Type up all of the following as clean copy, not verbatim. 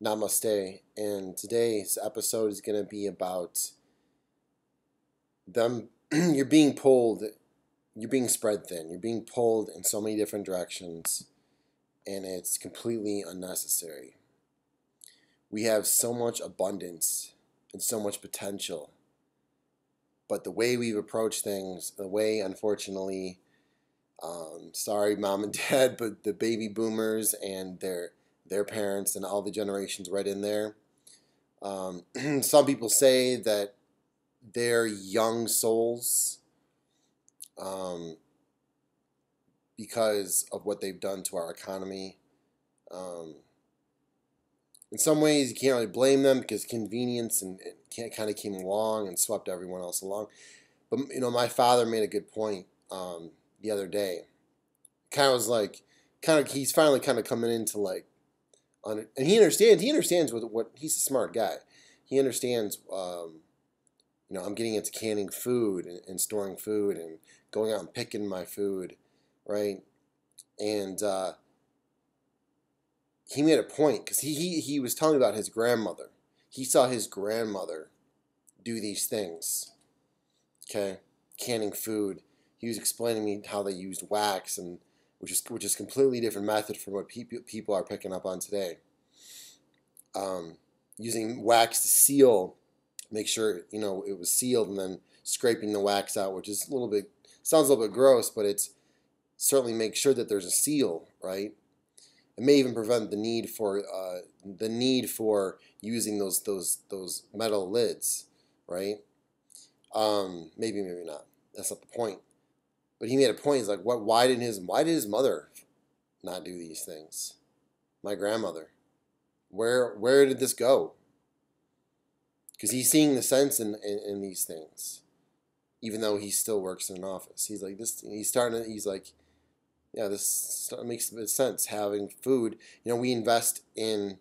Namaste, and today's episode is going to be about them. You're being pulled, you're being spread thin, you're being pulled in so many different directions, and it's completely unnecessary. We have so much abundance and so much potential, but the way we've approached things, the way, unfortunately, sorry, mom and dad, but the baby boomers and their parents and all the generations right in there. Some people say that they're young souls because of what they've done to our economy. Um, in some ways, you can't really blame them because convenience and it kind of came along and swept everyone else along. But my father made a good point the other day. Kind of was like, he's finally kind of coming into like, and he understands. He understands what he's a smart guy. He understands. I'm getting into canning food and storing food and going out and picking my food, right? And he made a point because he was telling me about his grandmother. He saw his grandmother do these things, okay, canning food. He was explaining to me how they used wax, and which is completely different method from what people are picking up on today. Using wax to seal, make sure it was sealed, and then scraping the wax out, which is sounds a little bit gross, but it's certainly make sure that there's a seal, right? It may even prevent the need for using those metal lids, right? Maybe not. That's not the point. But he made a point. He's like, what? Why did his mother not do these things? My grandmother. Where did this go? Because he's seeing the sense in these things, even though he still works in an office. He's like this. He's like, yeah, this makes a bit of sense. Having food, we invest in.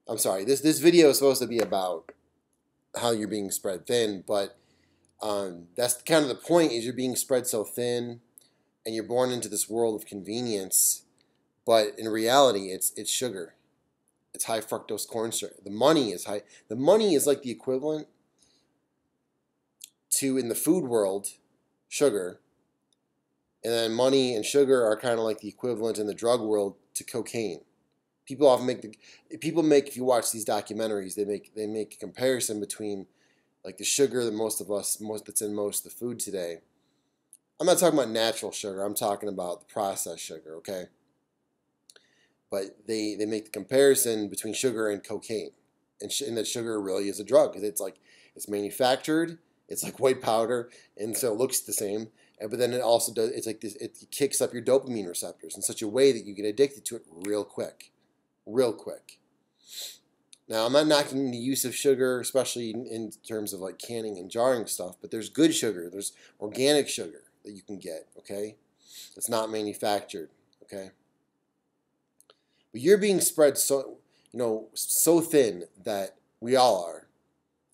I'm sorry. This video is supposed to be about how you're being spread thin, but that's kind of the point. Is you're being spread so thin, and you're born into this world of convenience, but in reality, it's sugar. It's high fructose corn syrup. The money is high. The money is like the equivalent to, in the food world, sugar. And then money and sugar are kind of like the equivalent in the drug world to cocaine. People often make if you watch these documentaries, they make a comparison between like the sugar that that's in most of the food today. I'm not talking about natural sugar. I'm talking about the processed sugar, okay? But they make the comparison between sugar and cocaine, and that sugar really is a drug. It's manufactured, it's like white powder, and so it looks the same. But then it also does. It's like this. It kicks up your dopamine receptors in such a way that you get addicted to it real quick, real quick. Now I'm not knocking the use of sugar, especially in terms of like canning and jarring stuff. But there's good sugar. There's organic sugar that you can get. Okay, it's not manufactured. Okay. But you're being spread so thin that we all are,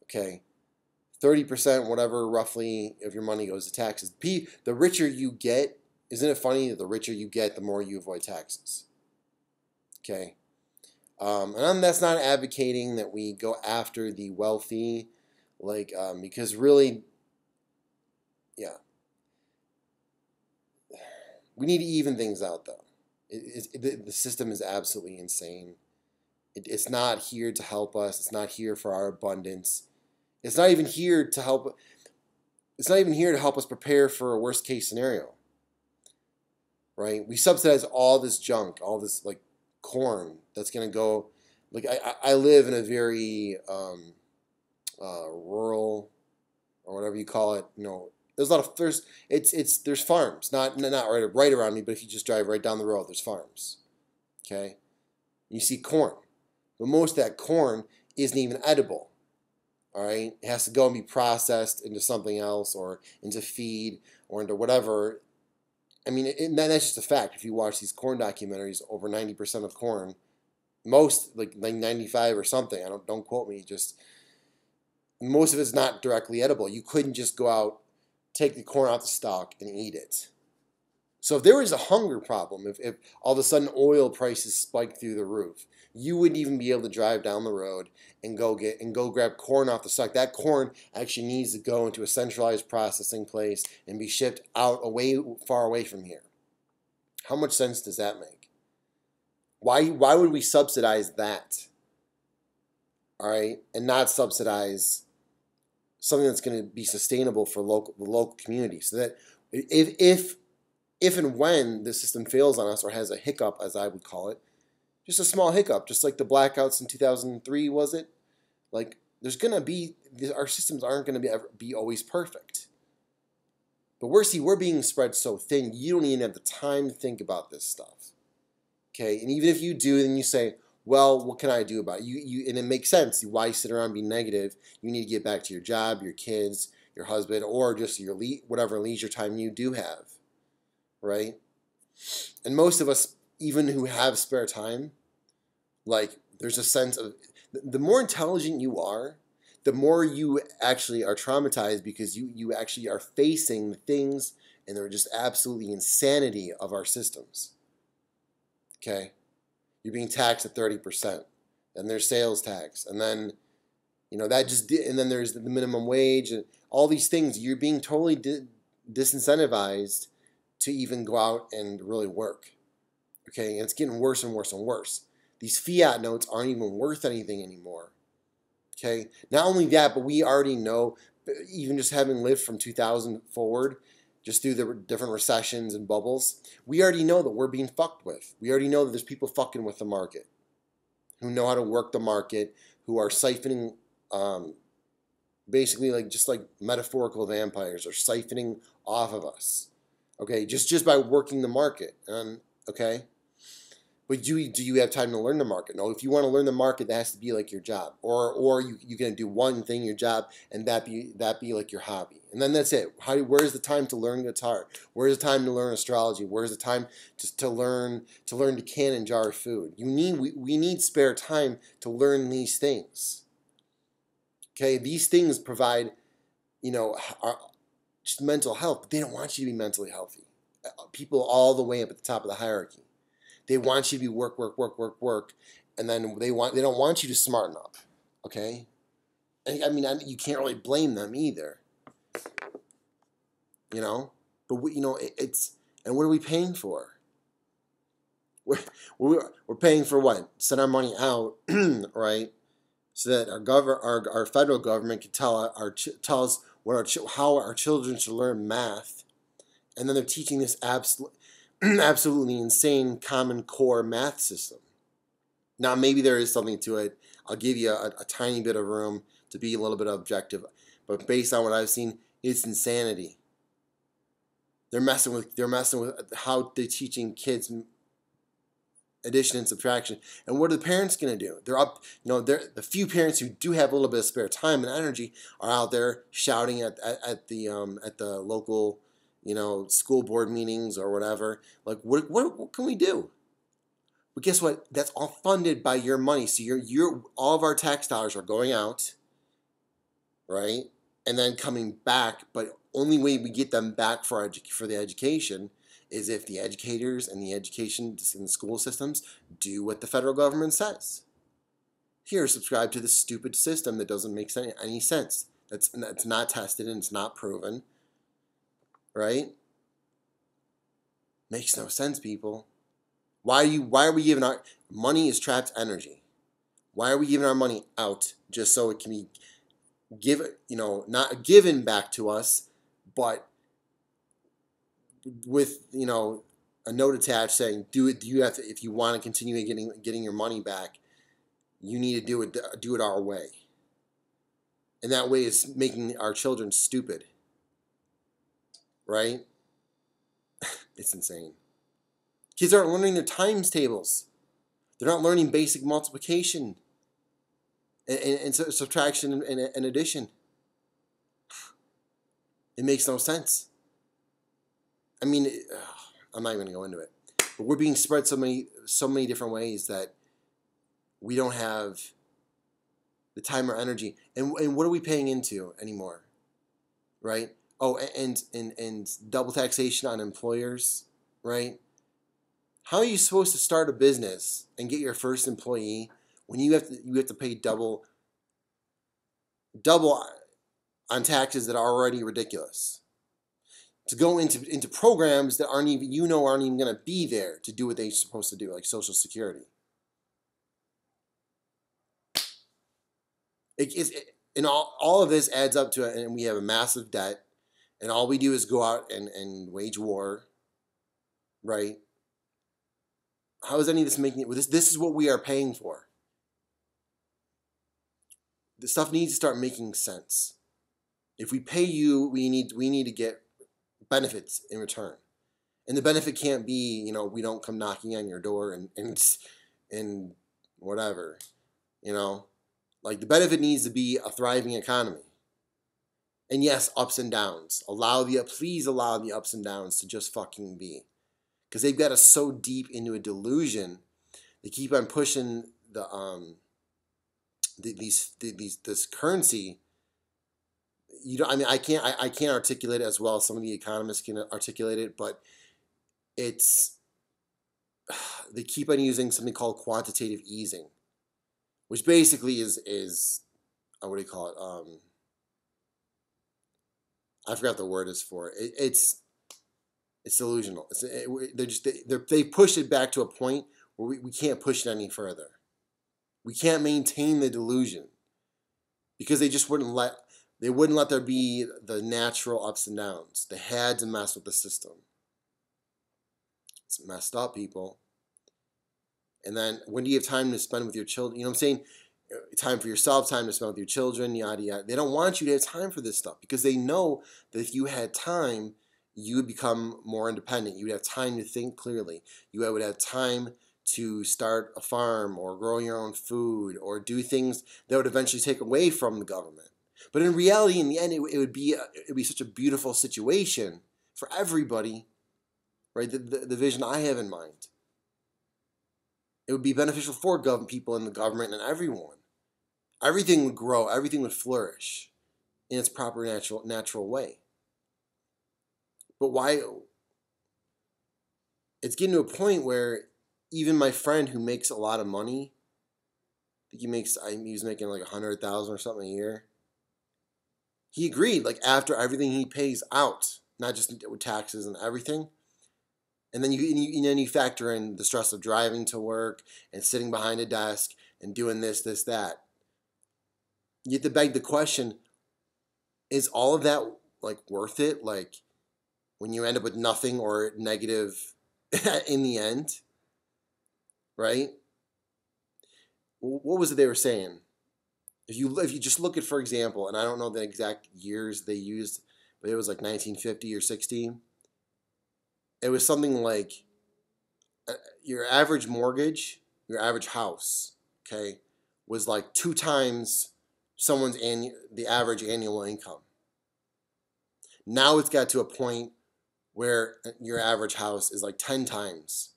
okay? 30%, whatever, roughly, of your money goes to taxes. The richer you get, isn't it funny that the richer you get, the more you avoid taxes? Okay? That's not advocating that we go after the wealthy, because really, yeah. We need to even things out, though. The system is absolutely insane. It's not here to help us. It's not here for our abundance. It's not even here to help. It's not even here to help us prepare for a worst case scenario. Right? We subsidize all this junk, all this like corn that's gonna go. Like I live in a very rural, or whatever you call it. There's a lot of there's farms, not right around me, but if you just drive right down the road, there's farms. Okay, you see corn, but most of that corn isn't even edible. All right, it has to go and be processed into something else, or into feed, or into whatever. I mean, that's just a fact. If you watch these corn documentaries, over 90% of corn, most like 95 or something. Don't quote me. Just most of it's not directly edible. You couldn't just go out, take the corn out the stalk, and eat it. So if there was a hunger problem, if all of a sudden oil prices spiked through the roof, you wouldn't even be able to drive down the road and go grab corn off the stalk. That corn actually needs to go into a centralized processing place and be shipped out far away from here. How much sense does that make? Why would we subsidize that? All right, and not subsidize something that's going to be sustainable for the local community, so that if and when the system fails on us or has a hiccup, as I would call it, just a small hiccup, just like the blackouts in 2003, was it? Like, there's going to be, our systems aren't going to be always perfect. But we're being spread so thin, you don't even have the time to think about this stuff. Okay, and even if you do, then you say, well, what can I do about it? And it makes sense. Why sit around and be negative? You need to get back to your job, your kids, your husband, or just your whatever leisure time you do have, right? And most of us, even who have spare time, like, there's a sense of, the more intelligent you are, the more you actually are traumatized, because you actually are facing the things and they're just absolutely insanity of our systems. Okay? You're being taxed at 30%. Then there's sales tax. And then, and then there's the minimum wage and all these things. You're being totally disincentivized to even go out and really work. Okay? And it's getting worse and worse and worse. These fiat notes aren't even worth anything anymore. Okay? Not only that, but we already know, even just having lived from 2000 forward, just through the different recessions and bubbles, we already know that we're being fucked with. We already know that there's people fucking with the market, who know how to work the market, who are siphoning, basically just like metaphorical vampires, are siphoning off of us. Okay, just by working the market. Okay? But do you have time to learn the market? No, if you want to learn the market, that has to be like your job. Or you can do one thing, your job, and that be like your hobby. And then that's it. Where's the time to learn guitar? Where's the time to learn astrology? Where's the time to learn to can and jar food? We need spare time to learn these things. Okay, these things provide, just mental health, but they don't want you to be mentally healthy. People all the way up at the top of the hierarchy. They want you to be work, and then they don't want you to smarten up, okay? And I mean, you can't really blame them either, But it's, and what are we paying for? We're paying for what? Send our money out, right? So that our federal government can tell us how our children should learn math, and then they're teaching this absolutely insane Common Core math system. Now, maybe there is something to it. I'll give you a tiny bit of room to be a little bit objective, but based on what I've seen, it's insanity. They're messing with how they're teaching kids addition and subtraction. And what are the parents going to do? They're up, the few parents who do have a little bit of spare time and energy are out there shouting at the local, school board meetings or whatever. Like, what can we do? But guess what? That's all funded by your money. So all of our tax dollars are going out, right? And then coming back. But only way we get them back for the education is if the educators and the education in the school systems do what the federal government says. Here, subscribe to this stupid system that doesn't make any sense. That's not tested and it's not proven, right? Makes no sense, people. Why are we giving our money is trapped energy? Why are we giving our money out just so it can be not given back to us, but with a note attached saying you have to, if you want to continue getting your money back, you need to do it our way. And that way is making our children stupid. Right? It's insane. Kids aren't learning their times tables. They're not learning basic multiplication and subtraction and addition. It makes no sense. I mean, I'm not even going to go into it. But we're being spread so many different ways that we don't have the time or energy. And what are we paying into anymore? Right? Oh, and double taxation on employers. right? How are you supposed to start a business and get your first employee when you have to pay double on taxes that are already ridiculous? To go into programs that aren't even going to be there to do what they're supposed to do, like Social Security. And all of this adds up to it, and we have a massive debt, and all we do is go out and wage war, right? How is any of this making it? This is what we are paying for. The stuff needs to start making sense. If we pay you, we need to get benefits in return, and the benefit can't be, we don't come knocking on your door and whatever, like the benefit needs to be a thriving economy. And yes, ups and downs. Please allow the ups and downs to just fucking be, because they've got us so deep into a delusion. They keep on pushing this currency. I can't articulate it as well as some of the economists can articulate it, but they keep on using something called quantitative easing, which basically is what do you call it? I forgot the word is for it. It's delusional. They push it back to a point where we can't push it any further. We can't maintain the delusion because they just wouldn't let there be the natural ups and downs. They had to mess with the system. It's messed up, people. And then when do you have time to spend with your children? You know what I'm saying? Time for yourself, time to spend with your children, yada, yada. They don't want you to have time for this stuff because they know that if you had time, you would become more independent. You would have time to think clearly. You would have time to start a farm or grow your own food or do things that would eventually take away from the government. But in reality, in the end, it would be such a beautiful situation for everybody, right? The vision I have in mind. It would be beneficial for people in the government and everyone. Everything would grow. Everything would flourish in its proper natural way. But why? It's getting to a point where even my friend who makes a lot of money, I think he was making like $100,000 or something a year. He agreed, like after everything he pays out, not just with taxes and everything, and then you factor in the stress of driving to work and sitting behind a desk and doing this, that. You have to beg the question: is all of that like worth it? Like when you end up with nothing or negative in the end, right? What was it they were saying? If you just look at, for example, and I don't know the exact years they used, but it was like 1950 or 60. It was something like your average mortgage, your average house, okay, was like 2 times the average annual income. Now it's got to a point where your average house is like 10 times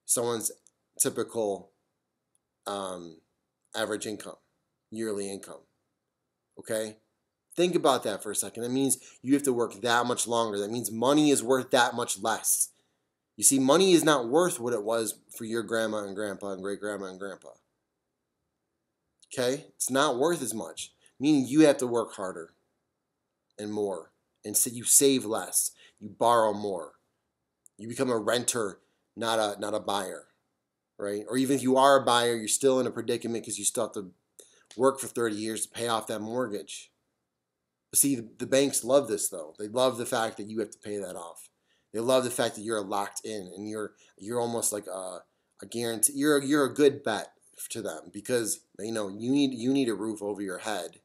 someone's typical average income, yearly income. Okay? Think about that for a second. That means you have to work that much longer. That means money is worth that much less. You see, money is not worth what it was for your grandma and grandpa and great-grandma and grandpa. Okay? It's not worth as much, meaning you have to work harder and more. And so you save less. You borrow more. You become a renter, not a buyer, right? Or even if you are a buyer, you're still in a predicament because you still have to work for 30 years to pay off that mortgage. See, the banks love this, though. They love the fact that you have to pay that off. They love the fact that you're locked in and you're almost like a guarantee. You're a good bet to them because they know you need a roof over your head.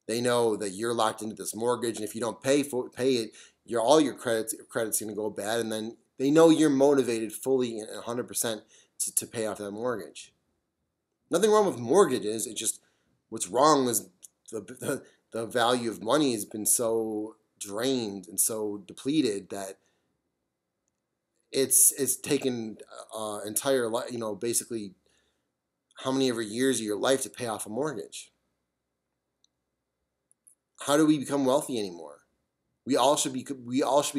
They know that you're locked into this mortgage, and if you don't pay it, all your credit's going to go bad, and then they know you're motivated fully and 100% to pay off that mortgage. Nothing wrong with mortgages. It's just what's wrong is the value of money has been so drained and so depleted that it's taken entire life, basically how many ever years of your life to pay off a mortgage. How do we become wealthy anymore? We all should be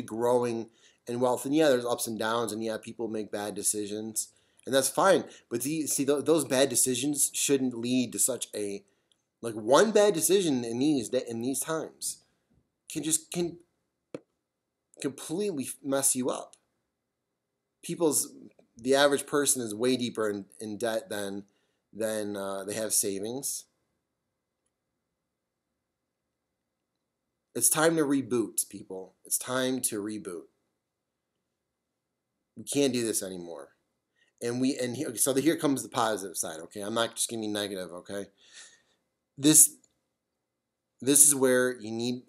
growing and wealth. And yeah, there's ups and downs, and yeah, people make bad decisions, and that's fine. But those bad decisions shouldn't lead to such a, like, one bad decision in these times can completely mess you up. The average person is way deeper in debt than they have savings. It's time to reboot, people. It's time to reboot. We can't do this anymore. So here comes the positive side. Okay, I'm not just gonna be negative. Okay, this is where you need.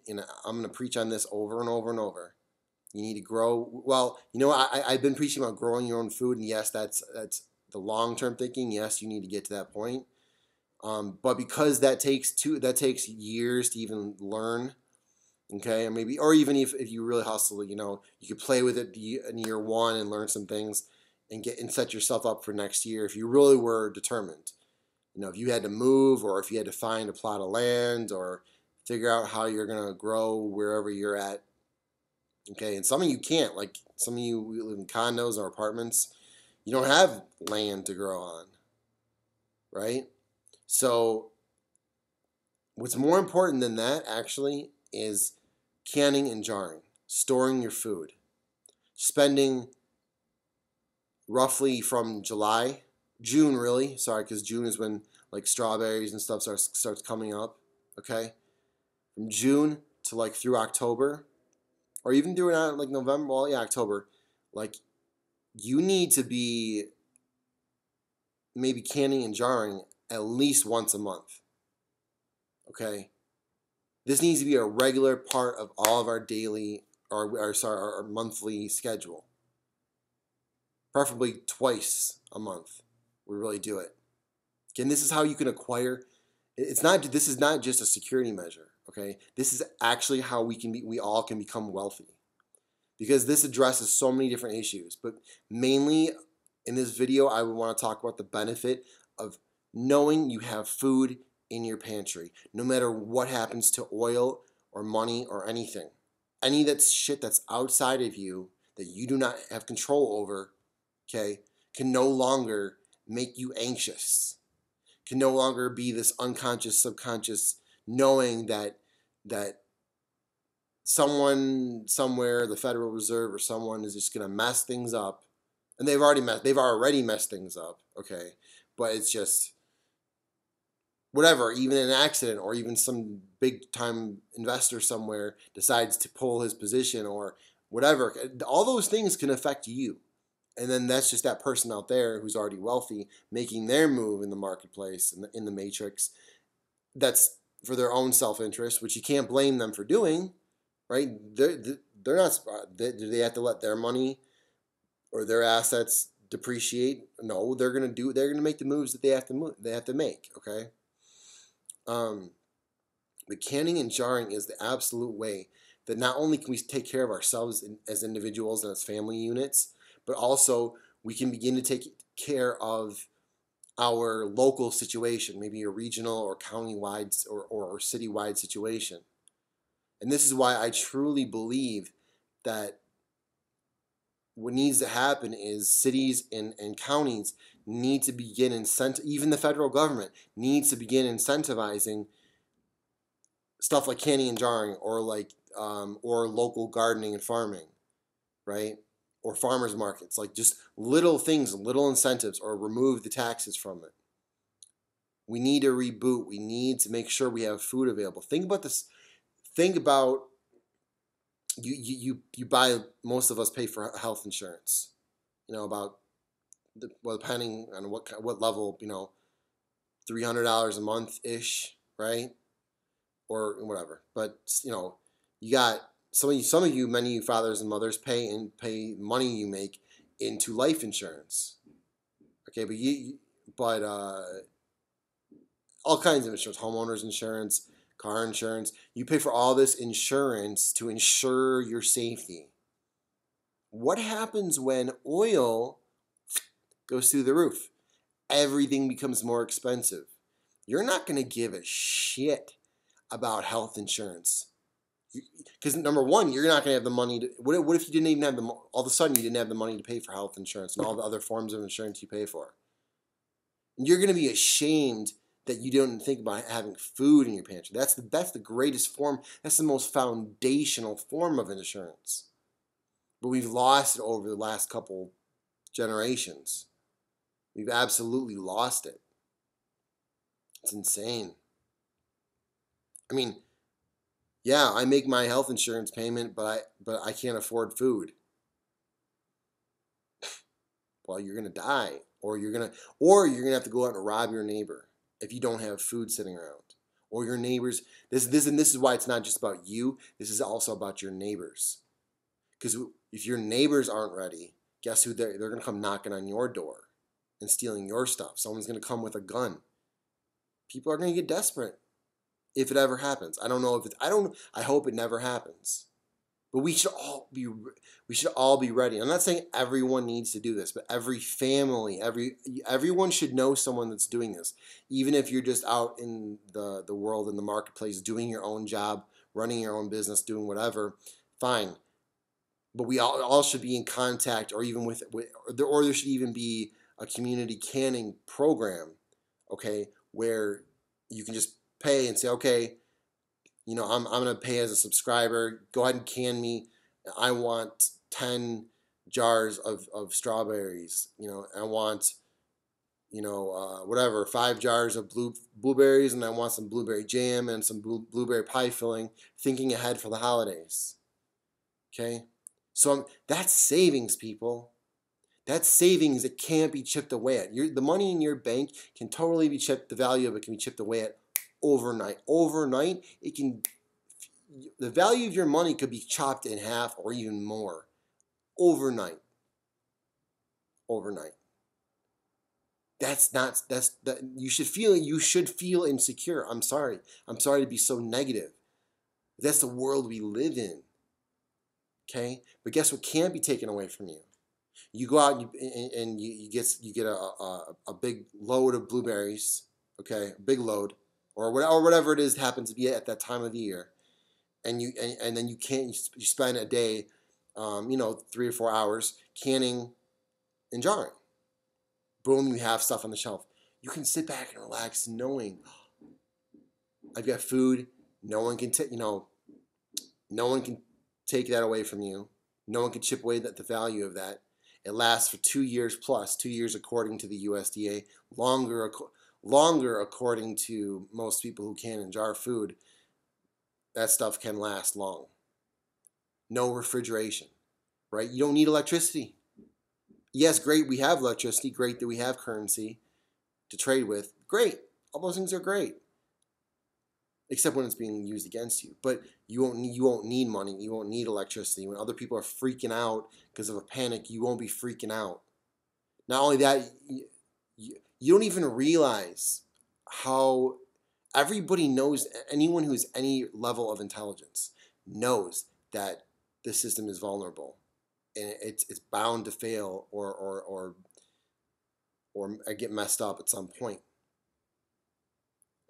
I'm gonna preach on this over and over and over. You need to grow. Well, I've been preaching about growing your own food, and yes, that's the long-term thinking. Yes, you need to get to that point. But because that takes years to even learn. Okay, or even if you really hustle, you could play with it in year one and learn some things, and set yourself up for next year if you really were determined. If you had to move, or if you had to find a plot of land, or figure out how you're gonna grow wherever you're at. Okay, and some of you can't. Like, some of you live in condos or apartments. You don't have land to grow on, right? So what's more important than that, actually, is canning and jarring, storing your food, spending roughly from June really, sorry, because June is when, like, strawberries and stuff starts coming up, okay? From June to, like, through October, or even doing it like November, well, yeah, October, like, you need to be maybe canning and jarring at least once a month, okay? This needs to be a regular part of all of our daily, our monthly schedule. Preferably twice a month. We really do it. Again, this is how you can acquire. This is not just a security measure, okay? This is actually how we all can become wealthy. Because this addresses so many different issues. But mainly in this video, I would want to talk about the benefit of knowing you have food in your pantry, no matter what happens to oil or money or anything. Any shit that's outside of you that you do not have control over, okay, can no longer make you anxious. Can no longer be this unconscious, subconscious knowing that someone somewhere, the Federal Reserve or someone, is just gonna mess things up. And they've already messed things up, okay? But it's just whatever, even an accident, or even some big time investor somewhere decides to pull his position, or whatever. All those things can affect you. And then that's just that person out there who's already wealthy making their move in the marketplace, in the matrix. That's for their own self-interest, which you can't blame them for doing, right? They're not. Do they have to let their money or their assets depreciate? No, they're gonna make the moves that they have to make. Okay. The canning and jarring is the absolute way that not only can we take care of ourselves as individuals and as family units, but also we can begin to take care of our local situation, maybe a regional or county-wide or city-wide situation. And this is why I truly believe that what needs to happen is cities and counties need to begin even the federal government needs to begin incentivizing stuff like canning and jarring, or or local gardening and farming, right? Or farmers markets, like just little things, little incentives, or remove the taxes from it. We need to reboot. We need to make sure we have food available. Think about this. Think about you buy, most of us pay for health insurance. About depending on what level, $300 a month ish, right? Or whatever. But you got some of you, many of you fathers and mothers pay money you make into life insurance. Okay, but all kinds of insurance, homeowners insurance, car insurance. You pay for all this insurance to ensure your safety. What happens when oil goes through the roof? Everything becomes more expensive. You're not going to give a shit about health insurance. Because number one, you're not going to have the money to. What if you didn't even have the? All of a sudden, you didn't have the money to pay for health insurance and all the other forms of insurance you pay for. And you're going to be ashamed that you don't think about having food in your pantry. That's the greatest form. That's the most foundational form of insurance. But we've lost it over the last couple generations. We've absolutely lost it. It's insane. I mean, yeah, I make my health insurance payment, but I can't afford food. Well, you're gonna die, or you're gonna have to go out and rob your neighbor if you don't have food sitting around, or your neighbors. This is why it's not just about you. This is also about your neighbors, because if your neighbors aren't ready, guess who they're gonna come knocking on your door and stealing your stuff. Someone's gonna come with a gun. People are gonna get desperate if it ever happens. I don't know if I hope it never happens. But we should all be ready. I'm not saying everyone needs to do this, but every family, everyone should know someone that's doing this. Even if you're just out in the world, in the marketplace, doing your own job, running your own business, doing whatever, fine. But we all should be in contact, or even or there should even be a community canning program, okay, where you can just pay and say, okay, I'm going to pay as a subscriber. Go ahead and can me. I want 10 jars of strawberries. I want, whatever, 5 jars of blueberries, and I want some blueberry jam and some blueberry pie filling, thinking ahead for the holidays. Okay? So that's savings, people. That's savings that can't be chipped away at. The money in your bank can totally be chipped. The value of it can be chipped away at overnight. Overnight, the value of your money could be chopped in half or even more. Overnight. You should feel insecure. I'm sorry to be so negative. That's the world we live in. Okay? But guess what can't be taken away from you? You go out and you get a big load of blueberries, okay, a big load, or whatever it is happens to be at that time of the year, and then you spend a day, 3 or 4 hours canning and jarring. Boom, you have stuff on the shelf. You can sit back and relax, knowing I've got food. No one can no one can take that away from you. No one can chip away the value of that. It lasts for 2 years plus, 2 years according to the USDA, longer according to most people who can and jar food. That stuff can last long. No refrigeration, right? You don't need electricity. Yes, great, we have electricity. Great that we have currency to trade with. Great. All those things are great. Except when it's being used against you. But you won't need money. You won't need electricity. When other people are freaking out because of a panic, you won't be freaking out. Not only that, you don't even realize how everybody knows, anyone who's any level of intelligence knows that the system is vulnerable and it's bound to fail or get messed up at some point.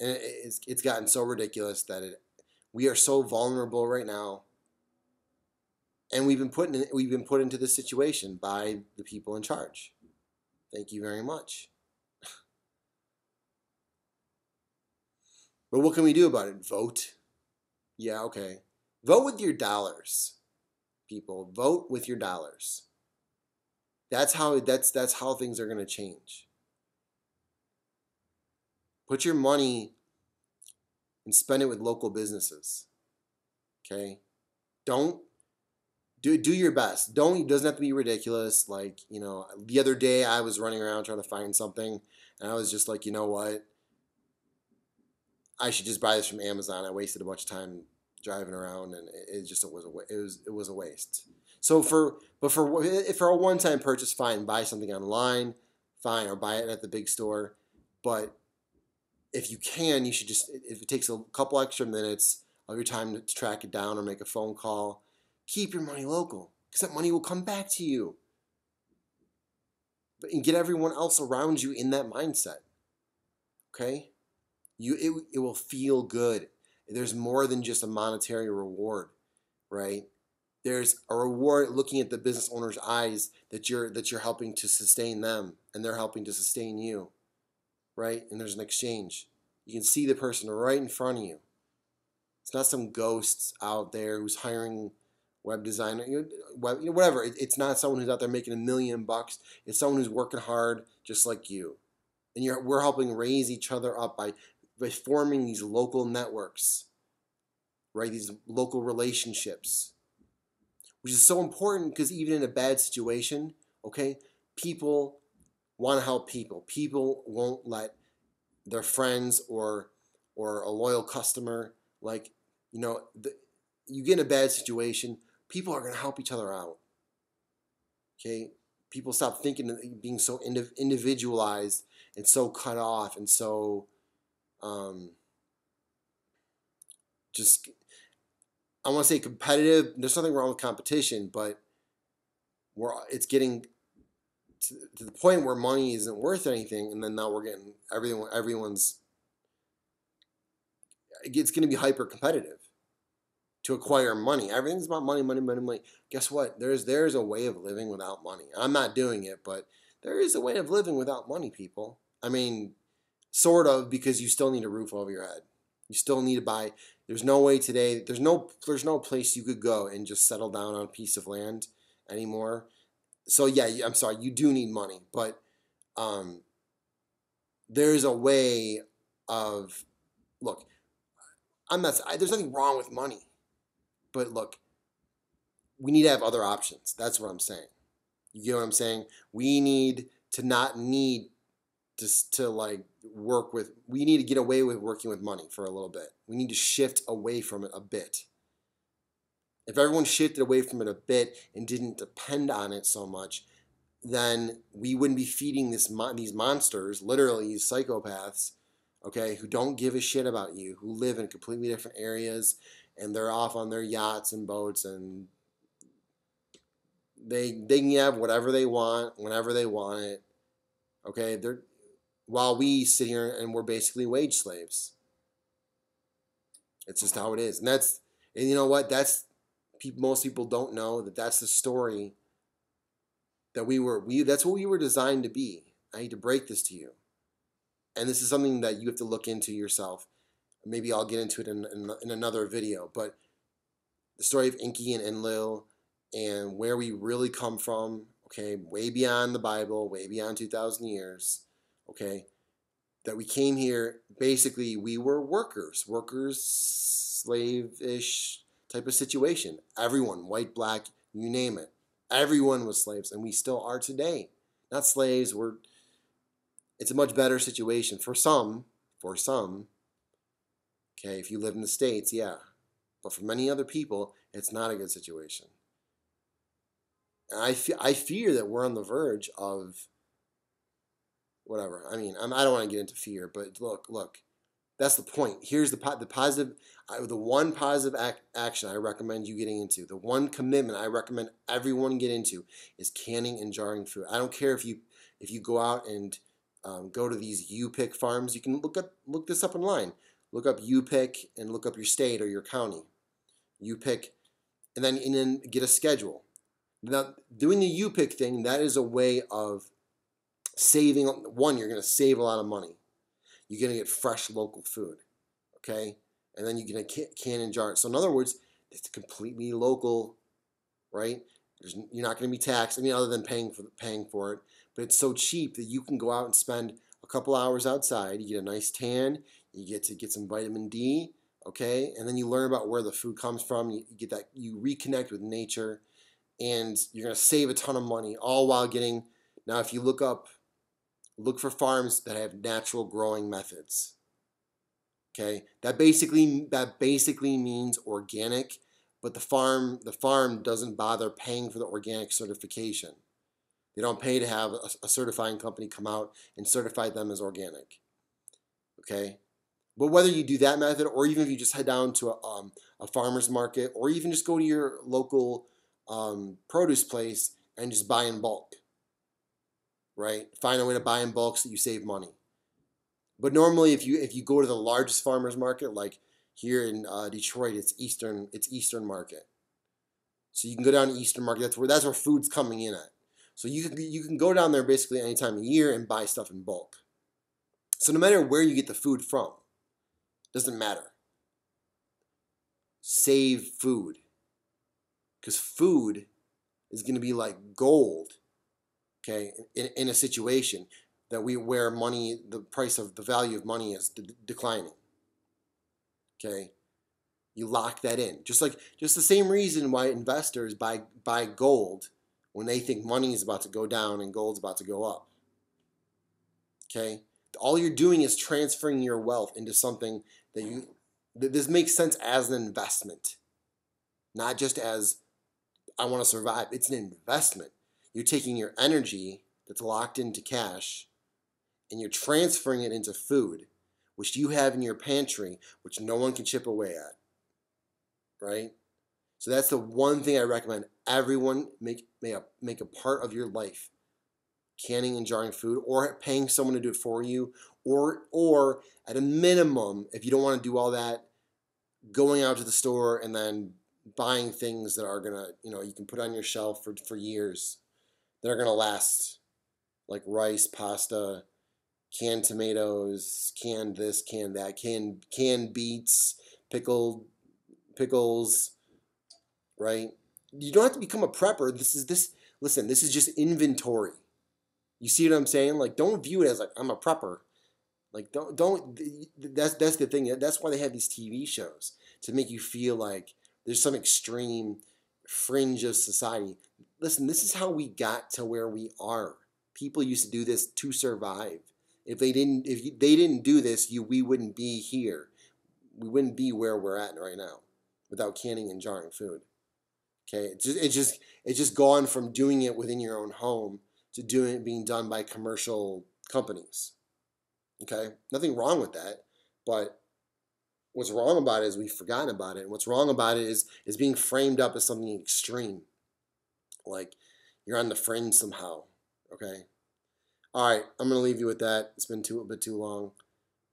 And it's gotten so ridiculous that we are so vulnerable right now, and we've been put into this situation by the people in charge. Thank you very much. But what can we do about it? Vote? Yeah, okay. Vote with your dollars, people. Vote with your dollars. That's how things are going to change. Put your money and spend it with local businesses. Okay? Don't do your best. It doesn't have to be ridiculous. Like, the other day I was running around trying to find something, and I was just like, you know what? I should just buy this from Amazon. I wasted a bunch of time driving around, and it was a waste. So for a one-time purchase, fine, buy something online, fine, or buy it at the big store. But if you can, you should just, if it takes a couple extra minutes of your time to track it down or make a phone call, keep your money local, because that money will come back to you. And get everyone else around you in that mindset. Okay? It will feel good. There's more than just a monetary reward, right? There's a reward looking at the business owner's eyes that you're helping to sustain them and they're helping to sustain you, right? And there's an exchange. You can see the person right in front of you. It's not some ghost out there who's hiring web designer, whatever. It's not someone who's out there making $1 million. It's someone who's working hard just like you. And we're helping raise each other up by forming these local networks, right? These local relationships, which is so important because even in a bad situation, okay, people want to help people. People won't let their friends or a loyal customer, like, you get in a bad situation, people are going to help each other out. Okay, people stop thinking of being so individualized and so cut off and so just, I want to say competitive. There's nothing wrong with competition, but it's getting to the point where money isn't worth anything, and then now we're getting it's going to be hyper competitive to acquire money. Everything's about money, money, money, money. Guess what? There's a way of living without money. I'm not doing it, but there is a way of living without money, people. I mean, sort of, because you still need a roof over your head. You still need to buy. There's no way today. There's no place you could go and just settle down on a piece of land anymore. So yeah, I'm sorry, you do need money, but there's a way of, look, there's nothing wrong with money, but look, we need to have other options. That's what I'm saying. You get what I'm saying? We need to not need to like work with, we need to get away with working with money for a little bit. We need to shift away from it a bit. If everyone shifted away from it a bit and didn't depend on it so much, then we wouldn't be feeding these monsters, literally these psychopaths, okay, who don't give a shit about you, who live in completely different areas, and they're off on their yachts and boats, and they can have whatever they want whenever they want it, okay? While we sit here and we're basically wage slaves. It's just how it is, and you know what? Most people don't know that that's the story that that's what we were designed to be. I hate to break this to you. And this is something that you have to look into yourself. Maybe I'll get into it in another video. But the story of Enki and Enlil and where we really come from, okay, way beyond the Bible, way beyond 2,000 years, okay, that we came here, basically we were workers, slave-ish type of situation. Everyone, white, black, you name it. Everyone was slaves, and we still are today. Not slaves, it's a much better situation for some, okay, if you live in the States, yeah. But for many other people, it's not a good situation. And I fear that we're on the verge of whatever. I mean, I don't want to get into fear, but look. That's the point. Here's the positive, the one positive action I recommend you getting into. The one commitment I recommend everyone get into is canning and jarring food. I don't care if you go out and go to these U-Pick farms. You can look this up online. Look up U-Pick and look up your state or your county. U-Pick, and then get a schedule. Now, doing the U-Pick thing, that is a way of saving. One, you're going to save a lot of money. You're going to get fresh local food, okay? And then you're going to can and jar it. So in other words, it's completely local, right? You're not going to be taxed, other than paying for it. But it's so cheap that you can go out and spend a couple hours outside. You get a nice tan. You get to get some vitamin D, okay? And then you learn about where the food comes from. You reconnect with nature, and you're going to save a ton of money, all while getting. Now, if you look for farms that have natural growing methods. Okay, that basically means organic, but the farm doesn't bother paying for the organic certification. They don't pay to have a certifying company come out and certify them as organic. Okay, but whether you do that method, or even if you just head down to a farmer's market, or even just go to your local produce place and just buy in bulk. Right? Find a way to buy in bulk so you save money. But normally, if you go to the largest farmers market, like Here in Detroit, it's Eastern Market. So you can go down to Eastern Market. That's where food's coming in at. So you can go down there basically any time of year and buy stuff in bulk. So no matter where you get the food from, doesn't matter. Save food, because food is going to be like gold. Okay, in a situation where money, the price of the value of money is declining. Okay, you lock that in. Just the same reason why investors buy gold when they think money is about to go down and gold's about to go up. Okay, all you're doing is transferring your wealth into something that this makes sense as an investment, not just as I want to survive. It's an investment. You're taking your energy that's locked into cash and you're transferring it into food, which you have in your pantry, which no one can chip away at. Right? So that's the one thing I recommend everyone make a part of your life. Canning and jarring food, or paying someone to do it for you, or at a minimum, if you don't want to do all that, going out to the store and then buying things that are gonna, you can put on your shelf for years, that are gonna last, like rice, pasta, canned tomatoes, canned this, canned that, canned beets, pickles, right? You don't have to become a prepper. Listen, this is just inventory. You see what I'm saying? Like, don't view it as like I'm a prepper. Like, don't. That's the thing. That's why they have these TV shows, to make you feel like there's some extreme fringe of society. Listen, this is how we got to where we are. People used to do this to survive. If they didn't do this, we wouldn't be here. We wouldn't be where we're at right now, without canning and jarring food. Okay, it's just gone from doing it within your own home to doing it being done by commercial companies. Okay, nothing wrong with that, but what's wrong about it is we've forgotten about it. And what's wrong about it is being framed up as something extreme, like you're on the fringe somehow. Okay, all right, I'm gonna leave you with that. It's been a bit too long,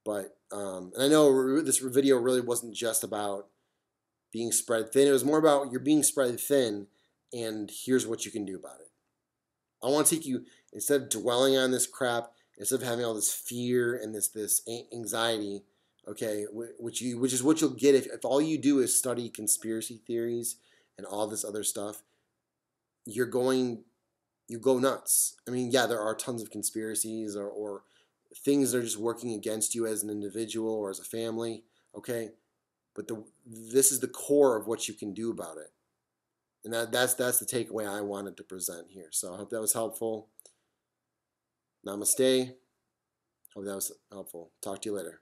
but and I know this video really wasn't just about being spread thin. It was more about you're being spread thin, and here's what you can do about it. I want to take you, instead of dwelling on this crap, instead of having all this fear and this anxiety, okay, which is what you'll get if all you do is study conspiracy theories and all this other stuff. You go nuts. I mean, yeah, there are tons of conspiracies or things that are just working against you as an individual or as a family, okay? But this is the core of what you can do about it. And that's the takeaway I wanted to present here. So I hope that was helpful. Namaste. Hope that was helpful. Talk to you later.